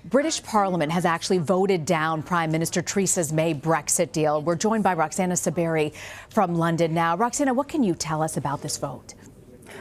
British Parliament has actually voted down Prime Minister Theresa May Brexit deal. We're joined by Roxana Saberi from London now. Roxana, what can you tell us about this vote?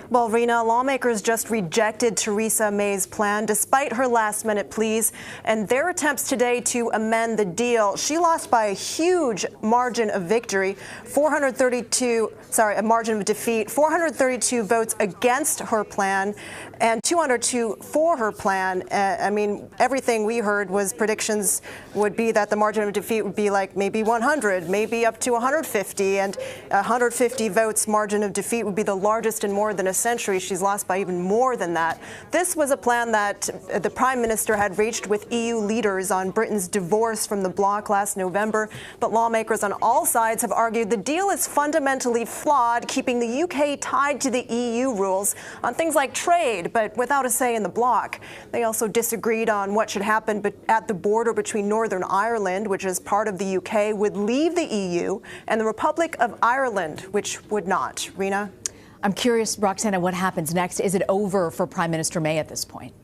Well, Rena, lawmakers just rejected Theresa May's plan despite her last-minute pleas and their attempts today to amend the deal. She lost by a huge margin of victory, a margin of defeat, 432 votes against her plan and 202 for her plan. I mean, everything we heard was predictions would be that the margin of defeat would be like maybe 100, maybe up to 150, and 150 votes margin of defeat would be the largest in more than a century. She's lost by even more than that. This was a plan that the Prime Minister had reached with EU leaders on Britain's divorce from the bloc last November, but lawmakers on all sides have argued the deal is fundamentally flawed, keeping the UK tied to the EU rules on things like trade, but without a say in the bloc. They also disagreed on what should happen at the border between Northern Ireland, which is part of the UK, would leave the EU, and the Republic of Ireland, which would not. Rena? I'm curious, Roxana, what happens next? Is it over for Prime Minister May at this point?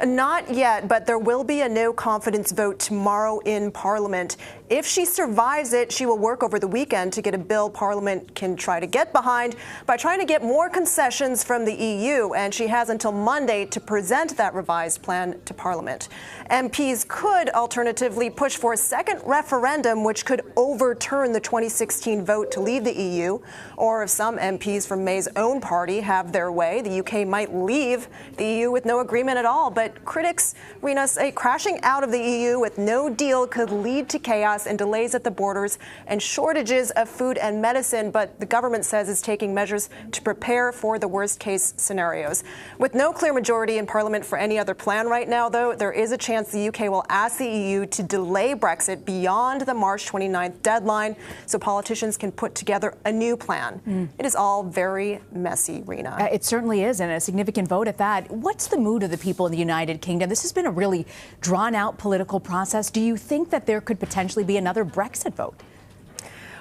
Not yet, but there will be a no confidence vote tomorrow in Parliament. If she survives it, she will work over the weekend to get a bill Parliament can try to get behind by trying to get more concessions from the EU, and she has until Monday to present that revised plan to Parliament. MPs could alternatively push for a second referendum which could overturn the 2016 vote to leave the EU, or if some MPs from May's own party have their way, the UK might leave the EU with no agreement at all. But critics, Rena, say crashing out of the EU with no deal could lead to chaos and delays at the borders and shortages of food and medicine, but the government says it's taking measures to prepare for the worst-case scenarios. With no clear majority in Parliament for any other plan right now, though, there is a chance the UK will ask the EU to delay Brexit beyond the March 29th deadline so politicians can put together a new plan. It is all very messy, Rena. It certainly is, and a significant vote at that. What's the mood of the people in the United Kingdom? This has been a really drawn-out political process. Do you think that there could potentially be another Brexit vote?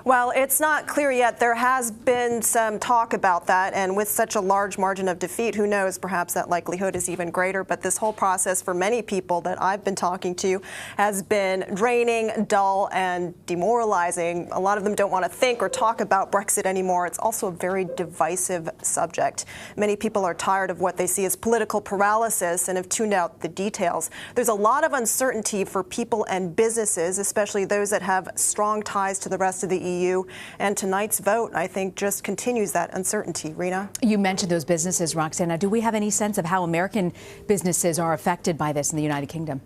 Well, it's not clear yet. There has been some talk about that, and with such a large margin of defeat, who knows, perhaps that likelihood is even greater. But this whole process for many people that I've been talking to has been draining, dull, and demoralizing. A lot of them don't want to think or talk about Brexit anymore. It's also a very divisive subject. Many people are tired of what they see as political paralysis and have tuned out the details. There's a lot of uncertainty for people and businesses, especially those that have strong ties to the rest of the EU. And tonight's vote, I think, just continues that uncertainty. Rena? You mentioned those businesses, Roxana. Do we have any sense of how American businesses are affected by this in the United Kingdom?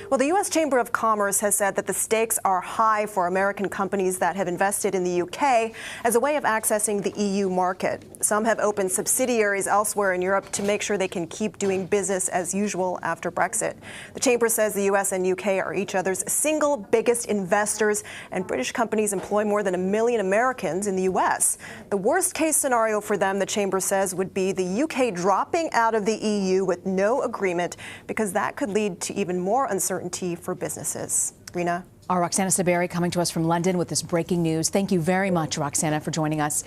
Well, the U.S. Chamber of Commerce has said that the stakes are high for American companies that have invested in the U.K. as a way of accessing the EU market. Some have opened subsidiaries elsewhere in Europe to make sure they can keep doing business as usual after Brexit. The Chamber says the U.S. and U.K. are each other's single biggest investors, and British companies employ more than 1 million Americans in the U.S. The worst-case scenario for them, the Chamber says, would be the U.K. dropping out of the EU with no agreement, because that could lead to even more uncertainty for businesses. Rena? Our Roxana Saberi coming to us from London with this breaking news. Thank you very much, Roxana, for joining us.